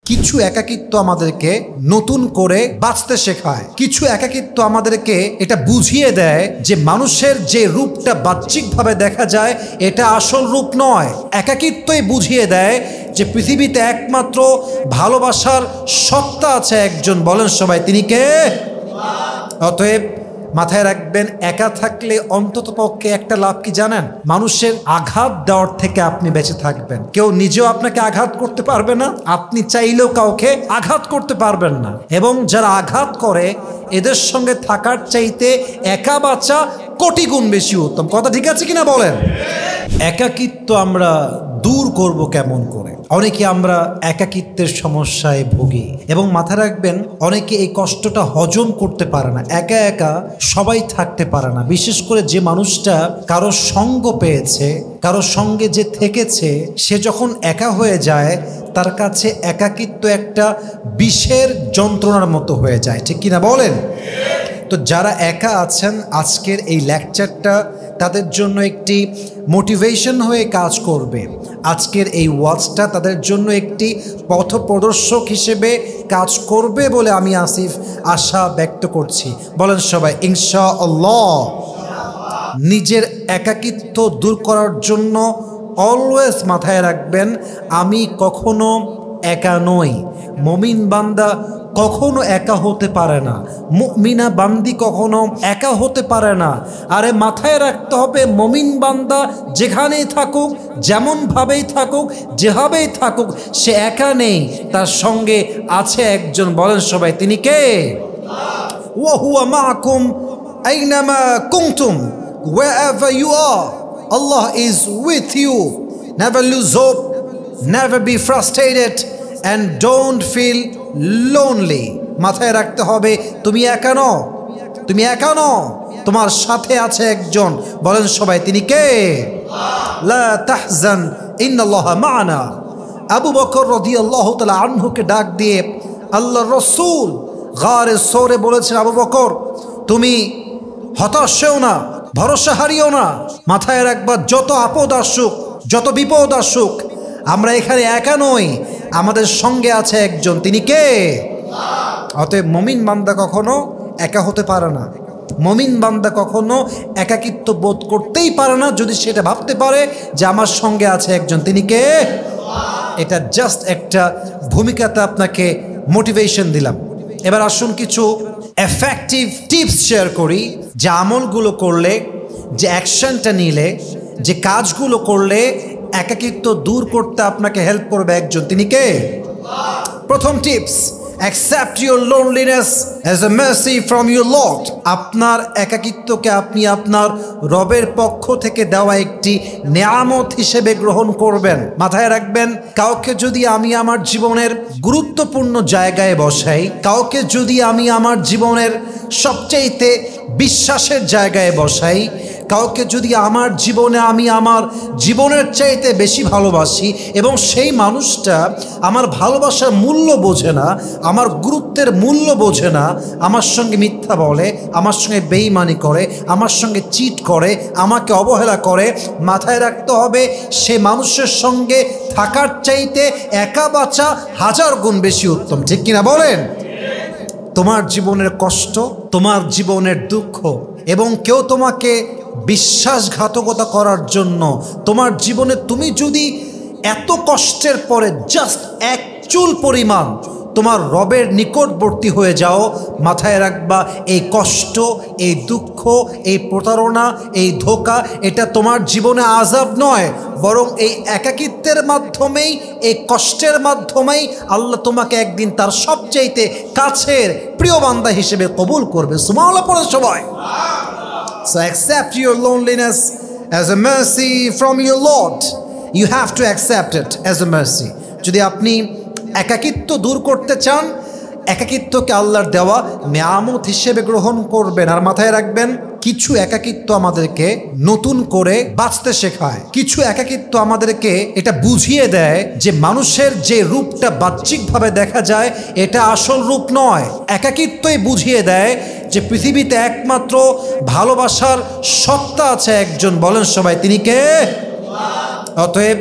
কিছু একাকিত্ব আমাদেরকে নতুন করে বাঁচতে শেখায়। কিছু একাকিত্ব আমাদেরকে এটা বুঝিয়ে দেয় যে মানুষের যে রূপটা বাহ্যিকভাবে দেখা যায় এটা আসল রূপ নয়। একাকিত্বই বুঝিয়ে দেয় যে পৃথিবীতে একমাত্র ভালোবাসার সত্তা আছে একজন, বলেন সবাই তিনি কে? অতএব মাথায় রাখবেন, একা থাকলে অন্তত পক্ষে একটা লাভ কি জানেন? মানুষের আঘাত দেওয়ার থেকে আপনি বেঁচে থাকবেন। কেউ নিজেও আপনাকে আঘাত করতে পারবে না, আপনি চাইলেও কাউকে আঘাত করতে পারবেন না। এবং যারা আঘাত করে এদের সঙ্গে থাকার চাইতে একা বাঁচা কোটি গুণ বেশি উত্তম। কথা ঠিক আছে কিনা বলেন? একাকিত্ব আমরা দূর করব কেমন করে? অনেকে আমরা একাকিত্বের সমস্যায় ভুগি এবং মাথায় রাখবেন অনেকে এই কষ্টটা হজম করতে পারে না। একা একা সবাই থাকতে পারে না। বিশেষ করে যে মানুষটা কারো সঙ্গ পেয়েছে, কারো সঙ্গে যে থেকেছে, সে যখন একা হয়ে যায় তার কাছে একাকিত্ব একটা বিষের যন্ত্রণার মতো হয়ে যায়। ঠিক কিনা বলেন? তো যারা একা আছেন, আজকের এই লেকচারটা তাদের জন্য একটি মোটিভেশন হয়ে কাজ করবে। আজকের এই ওয়াজটা তাদের জন্য একটি পথপ্রদর্শক হিসেবে কাজ করবে বলে আমি আসিফ আশা ব্যক্ত করছি। বলেন সবাই ইনশাআল্লাহ। নিজের একাকিত্ব দূর করার জন্য অলওয়েজ মাথায় রাখবেন, আমি কখনো একা নই। মুমিন বান্দা কখনো একা হতে পারে না, মুমিনা বান্দি কখনো একা হতে পারে না। আরে মাথায় রাখতে হবে, মুমিন বান্দা যেখানেই থাকুক, যেমনভাবেই থাকুক, যেভাবেই থাকুক, সে একা নেই, তার সঙ্গে আছে একজন। বলেন সবাই তিনি কে? ওয়া হুয়া মাআকুম আইনামা কুনতুম wherever you are, Allah is with you. Never lose hope, never be frustrated, and don't feel lonely. মাথায় রাখতে হবে তুমি একা নও, তুমি একা নও, তোমার সাথে আছে একজন। বলেন সবাই তিনি কে? লা তাহজান ইন্নাল্লাহা মা'ানা। আবু বকর রাদিয়াল্লাহু তাআলা আনহুকে ডাক দিয়ে আল্লাহর রাসূল গারে সৌরে বলেছেন, আবু বকর তুমি হতাশ হও না, ভরসা হারিও না। মাথায় রাখবা যত আপদ আসুক, যত বিপদ আসুক, আমরা এখানে একা নই, আমাদের সঙ্গে আছে একজন, তিনি কে? অতএব মুমিন বান্দা কখনো একা হতে পারে না। মুমিন বান্দা কখনো একাকিত্ব বোধ করতেই পারে না যদি সেটা ভাবতে পারে যে আমার সঙ্গে আছে একজন, তিনি কে? এটা জাস্ট একটা ভূমিকাতে আপনাকে মোটিভেশন দিলাম। এবার আসুন কিছু এফেক্টিভ টিপস শেয়ার করি, যে আমলগুলো করলে, যে অ্যাকশনটা নিলে, যে কাজগুলো করলে একাকিত্ব দূর করতে আপনাকে হেল্প করবে একজন, তিনি কে? প্রথম tips, accept your loneliness as a mercy from your Lord. আপনার একাকিত্বকে আপনি আপনার রবের পক্ষ থেকে দেওয়া একটি নেয়ামত হিসেবে গ্রহণ করবেন। মাথায় রাখবেন, কাউকে যদি আমি আমার জীবনের গুরুত্বপূর্ণ জায়গায় বসাই, কাউকে যদি আমি আমার জীবনের সবচাইতে বিশ্বাসের জায়গায় বসাই, কাউকে যদি আমার জীবনে আমি আমার জীবনের চাইতে বেশি ভালোবাসি এবং সেই মানুষটা আমার ভালোবাসার মূল্য বোঝে না, আমার গুরুত্বের মূল্য বোঝে না, আমার সঙ্গে মিথ্যা বলে, আমার সঙ্গে বেঈমানি করে, আমার সঙ্গে চিট করে, আমাকে অবহেলা করে, মাথায় রাখতে হবে সে মানুষের সঙ্গে থাকার চাইতে একা বাঁচা হাজার গুণ বেশি উত্তম। ঠিক কিনা বলেন? তোমার জীবনের কষ্ট, তোমার জীবনের দুঃখ এবং কেউ তোমাকে বিশ্বাসঘাতকতা করার জন্য তোমার জীবনে, তুমি যদি এত কষ্টের পরে জাস্ট এক চুল পরিমাণ তোমার রবের নিকটবর্তী হয়ে যাও, মাথায় রাখবা এই কষ্ট, এই দুঃখ, এই প্রতারণা, এই ধোঁকা, এটা তোমার জীবনে আযাব নয়, বরং এই একাকিত্বের মাধ্যমেই, এই কষ্টের মাধ্যমেই আল্লাহ তোমাকে একদিন তার সবচাইতে কাছের প্রিয় বান্দা হিসেবে কবুল করবে। সুবহানাল্লাহ পড়ে সবাই। So accept your loneliness as a mercy from your Lord. You have to accept it as a mercy. যদি আপনি একাকিত্ব দূর করতে চান, একাকিত্বকে আল্লাহর দেওয়া নেয়ামত হিসেবে গ্রহণ করবেন। আর মাথায় রাখবেন, কিছু একাকিত্ব আমাদেরকে নতুন করে বাঁচতে শেখায়। কিছু একাকিত্ব আমাদেরকে এটা বুঝিয়ে দেয় যে মানুষের যে রূপটা বাহ্যিকভাবে দেখা যায় এটা আসল রূপ নয়। একাকিত্বই বুঝিয়ে দেয় যে পৃথিবীতে একমাত্র ভালোবাসার সত্তা আছে একজন। বলেন সবাই তিনি কে? অতএব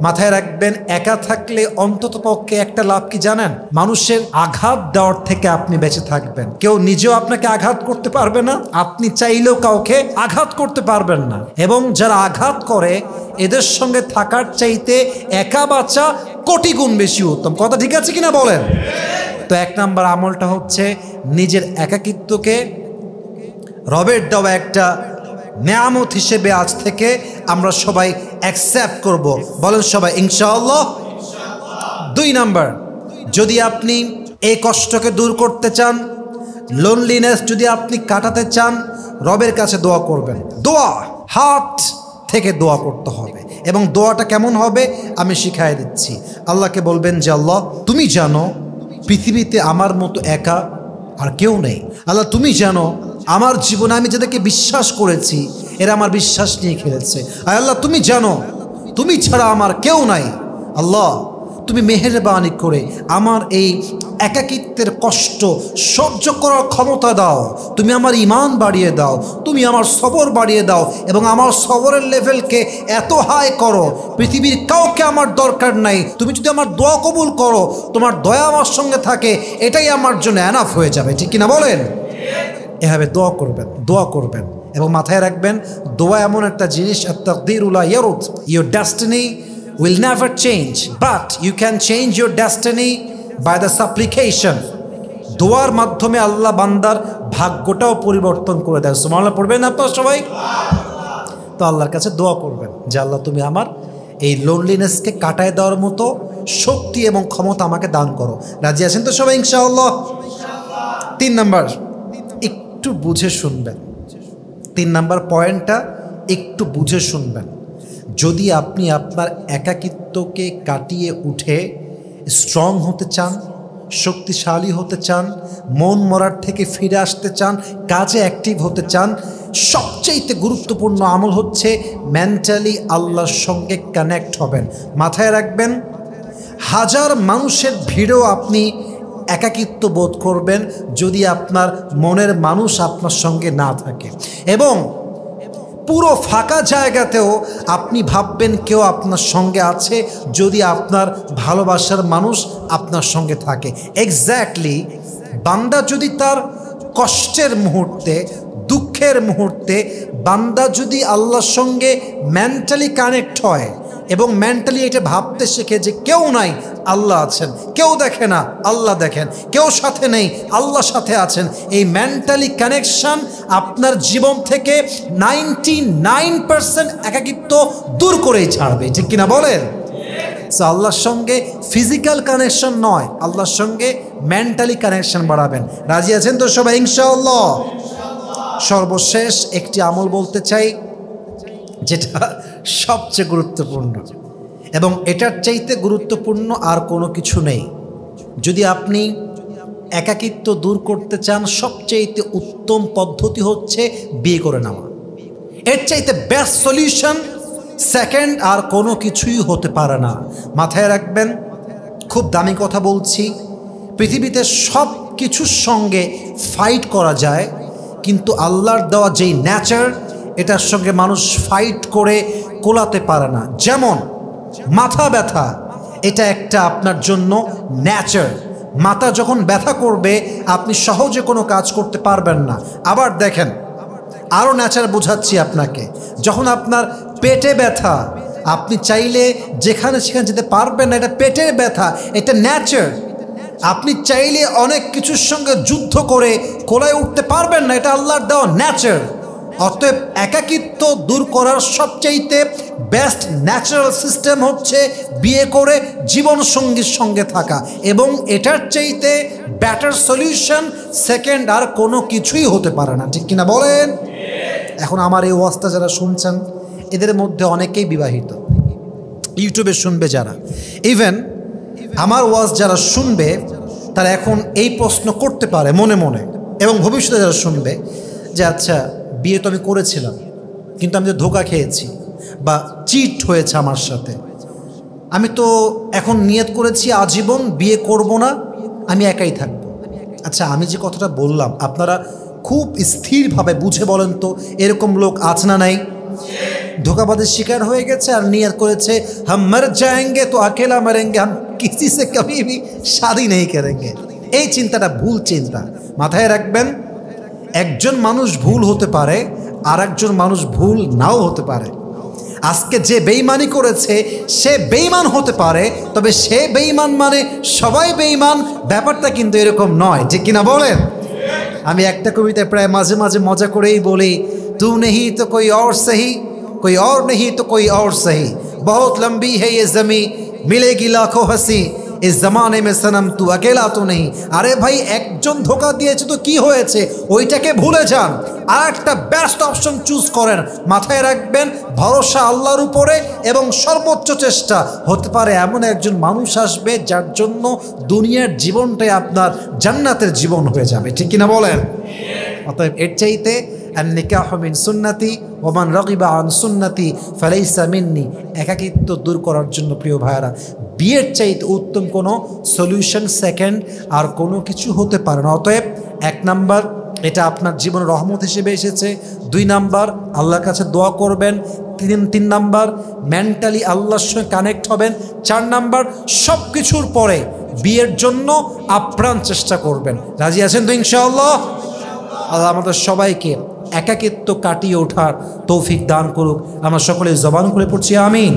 মাথায় রাখবেন, একা থাকলে অন্তত পক্ষে একটা লাভ কি জানেন? মানুষের আঘাত দেওয়ার থেকে আপনি বেঁচে থাকবেন। কেউ নিজেও আপনাকে আঘাত করতে পারবে না, আপনি চাইলেও কাউকে আঘাত করতে পারবেন না। এবং যারা আঘাত করে এদের সঙ্গে থাকার চাইতে একা বাঁচা কোটি গুণ বেশি উত্তম। কথা ঠিক আছে কিনা বলেন? তো 1 নম্বর আমলটা হচ্ছে নিজের একাকিত্বকে রবের দেওয়া একটা নেয়ামত হিসেবে আজ থেকে আমরা সবাই অ্যাকসেপ্ট করব। বলেন সবাই ইনশাআল্লাহ। 2 নম্বর, যদি আপনি এই কষ্টকে দূর করতে চান, লোনলিনেস যদি আপনি কাটাতে চান, রবের কাছে দোয়া করবেন। দোয়া হাত থেকে দোয়া করতে হবে। এবং দোয়াটা কেমন হবে আমি শিখাই দিচ্ছি। আল্লাহকে বলবেন যে আল্লাহ, তুমি জানো পৃথিবীতে আমার মতো একা আর কেউ নেই। আল্লাহ, তুমি জানো আমার জীবনে আমি যাদেরকে বিশ্বাস করেছি এরা আমার বিশ্বাস নিয়ে খেলেছে। আর আল্লাহ, তুমি জানো তুমি ছাড়া আমার কেউ নাই। আল্লাহ, তুমি মেহেরবানি করে আমার এই একাকিত্বের কষ্ট সহ্য করার ক্ষমতা দাও। তুমি আমার ঈমান বাড়িয়ে দাও, তুমি আমার সবর বাড়িয়ে দাও এবং আমার সবরের লেভেলকে এত হাই করো, পৃথিবীর কাউকে আমার দরকার নাই। তুমি যদি আমার দোয়া কবুল করো, তোমার দয়া আমার সঙ্গে থাকে, এটাই আমার জন্য এনাফ হয়ে যাবে। ঠিক কিনা বলেন? এভাবে দোয়া করবেন, দোয়া করবেন। এবং মাথায় রাখবেন, দোয়া এমন একটা জিনিস, আত-তাকদীরু লা ইয়ারুদ, your destiny will never change, but you can change your destiny by the supplication. দোয়ার মাধ্যমে আল্লাহ বান্দার ভাগ্যটাও পরিবর্তন করে দেয়। সুবহানাল্লাহ পড়বেন আপনারা সবাই? তো আল্লাহর কাছে দোয়া করবেন যে আল্লাহ, তুমি আমার এই লোনলিনেসকে কাটায় দেওয়ার মতো শক্তি এবং ক্ষমতা আমাকে দান করো। রাজি আছেন তো সবাই ইনশাআল্লাহ? 3 নম্বর, একটু বুঝে শুনবেন। 3 নম্বর পয়েন্টটা একটু বুঝে শুনবেন। যদি আপনি আপনার একাকিত্বকে কাটিয়ে উঠে স্ট্রং হতে চান, শক্তিশালী হতে চান, মন মরার থেকে ফিরে আসতে চান, কাজে অ্যাক্টিভ হতে চান, সবচেয়ে গুরুত্বপূর্ণ আমল হচ্ছে মেন্টালি আল্লাহর সঙ্গে কানেক্ট হবেন। মাথায় রাখবেন, হাজার মানুষের ভিড়েও আপনি একাকিত্ব বোধ করবেন যদি আপনার মনের মানুষ আপনার সঙ্গে না থাকে। এবং পুরো ফাঁকা জায়গাতেও আপনি ভাববেন কেউ আপনার সঙ্গে আছে যদি আপনার ভালোবাসার মানুষ আপনার সঙ্গে থাকে। এক্স্যাক্টলি, বান্দা যদি তার কষ্টের মুহূর্তে, দুঃখের মুহূর্তে বান্দা যদি আল্লাহর সঙ্গে মেন্টালি কানেক্ট হয় এবং মেন্টালি এটা ভাবতে শেখে যে কেউ নাই, আল্লাহ আছেন, কেউ দেখে না, আল্লাহ দেখেন, কেউ সাথে নেই, আল্লাহ সাথে আছেন, এই মেন্টালি কানেকশন আপনার জীবন থেকে 99% একাকিত্ব দূর করেই ছাড়বে। ঠিক কিনা বলেন? সো আল্লাহর সঙ্গে ফিজিক্যাল কানেকশন নয়, আল্লাহর সঙ্গে মেন্টালি কানেকশন বাড়াবেন। রাজি আছেন তো সবাই ইনশাআল্লাহ? সর্বশেষ একটি আমল বলতে চাই যেটা সবচেয়ে গুরুত্বপূর্ণ এবং এটার চাইতে গুরুত্বপূর্ণ আর কোনো কিছু নেই। যদি আপনি একাকিত্ব দূর করতে চান, সবচেয়ে উত্তম পদ্ধতি হচ্ছে বিয়ে করে নেওয়া। এর চাইতে বেস্ট সলিউশন সেকেন্ড আর কোনো কিছুই হতে পারে না। মাথায় রাখবেন, খুব দামি কথা বলছি, পৃথিবীতে সব কিছুর সঙ্গে ফাইট করা যায়, কিন্তু আল্লাহর দেওয়া যেই নেচার, এটার সঙ্গে মানুষ ফাইট করে কোলাতে পারে না। যেমন মাথা ব্যথা, এটা একটা আপনার জন্য নেচার। মাথা যখন ব্যথা করবে আপনি সহজে কোনো কাজ করতে পারবেন না। আবার দেখেন, আরও নেচার বোঝাচ্ছি আপনাকে, যখন আপনার পেটে ব্যথা, আপনি চাইলে যেখানে সেখানে যেতে পারবেন না, এটা পেটের ব্যথা, এটা নেচার। আপনি চাইলে অনেক কিছুর সঙ্গে যুদ্ধ করে কোলায় উঠতে পারবেন না, এটা আল্লাহর দেওয়া নেচার। অতএব একাকিত্ব দূর করার সবচাইতে বেস্ট ন্যাচারাল সিস্টেম হচ্ছে বিয়ে করে জীবনসঙ্গীর সঙ্গে থাকা, এবং এটার চাইতে বেটার সলিউশন সেকেন্ড আর কোনো কিছুই হতে পারে না। ঠিক কিনা বলেন? এখন আমার এই ওয়াজটা যারা শুনছেন, এদের মধ্যে অনেকেই বিবাহিত, ইউটিউবে শুনবে যারা, ইভেন আমার ওয়াজ যারা শুনবে তারা এখন এই প্রশ্ন করতে পারে মনে মনে, এবং ভবিষ্যতে যারা শুনবে যে আচ্ছা, বিয়ে তো আমি করেছিলাম কিন্তু আমি তো ধোঁকা খেয়েছি বা চিট হয়েছে আমার সাথে, আমি তো এখন নিয়ত করেছি আজীবন বিয়ে করব না, আমি একাই থাকব। আচ্ছা, আমি যে কথাটা বললাম আপনারা খুব স্থিরভাবে বুঝে বলেন তো, এরকম লোক আছে না নাই? ধোঁকাবাজের শিকার হয়ে গেছে আর নিয়ত করেছে হাম মর যায়েঙ্গে তো আকেলা মরেঙ্গে, হাম কিসি সে কভি ভি শাদি নেই করেঙ্গে। এই চিন্তাটা ভুল চিন্তা। মাথায় রাখবেন, একজন মানুষ ভুল হতে পারে, আর একজন মানুষ ভুল নাও হতে পারে। আজকে যে বেঈমানি করেছে সে বেঈমান হতে পারে, তবে সে বেঈমান মানে সবাই বেঈমান, ব্যাপারটা কিন্তু এরকম নয়, যে কিনা বলেন। আমি একটা কবিতায় প্রায় মাঝে মাঝে মজা করেই বলি, তু নেহি তো কোই और सही, कोई और नहीं तो कोई और सही, बहुत लंबी है ये जमी, मिलेगी लाखों हंसी, इस जमाने में सनम तू अकेला तो नहीं। আরে ভাই, একজন ধোকা দিয়েছে তো কি হয়েছে, ওইটাকে ভুলে যান, আর একটা বেস্ট অপশন চুজ করেন। মাথায় রাখবেন, ভরসা আল্লাহর উপরে এবং সর্বোচ্চ চেষ্টা। হতে পারে এমন একজন মানুষ আসবে যার জন্য দুনিয়ার জীবনটাই আপনার জান্নাতের জীবন হয়ে যাবে, ঠিক কিনা বলেন। অতএব এর চাইতে আন-নিকাহু মিন সুন্নতি ওয়া মান রাগিবা আন সুন্নতি ফালাইসা মিন্নি, একাকিত্ব দূর করার জন্য প্রিয় ভাইয়েরা, বিয়ের চাইতে উত্তম কোনো সলিউশন সেকেন্ড আর কোনো কিছু হতে পারে না। অতএব 1 নাম্বার, এটা আপনার জীবনে রহমত হিসেবে এসেছে। 2 নাম্বার, আল্লাহর কাছে দোয়া করবেন। 3 নাম্বার, মেন্টালি আল্লাহর সঙ্গে কানেক্ট হবেন। 4 নাম্বার, সব কিছুর পরে বিয়ের জন্য আপ্রাণ চেষ্টা করবেন। রাজি আছেন তো ইনশাআল্লাহ? আল্লাহ আমাদের সবাইকে একাকিত্ব কাটিয়ে ওঠার তৌফিক দান করুক। আমরা সকলে জবান খুলে পড়ছি আমিন।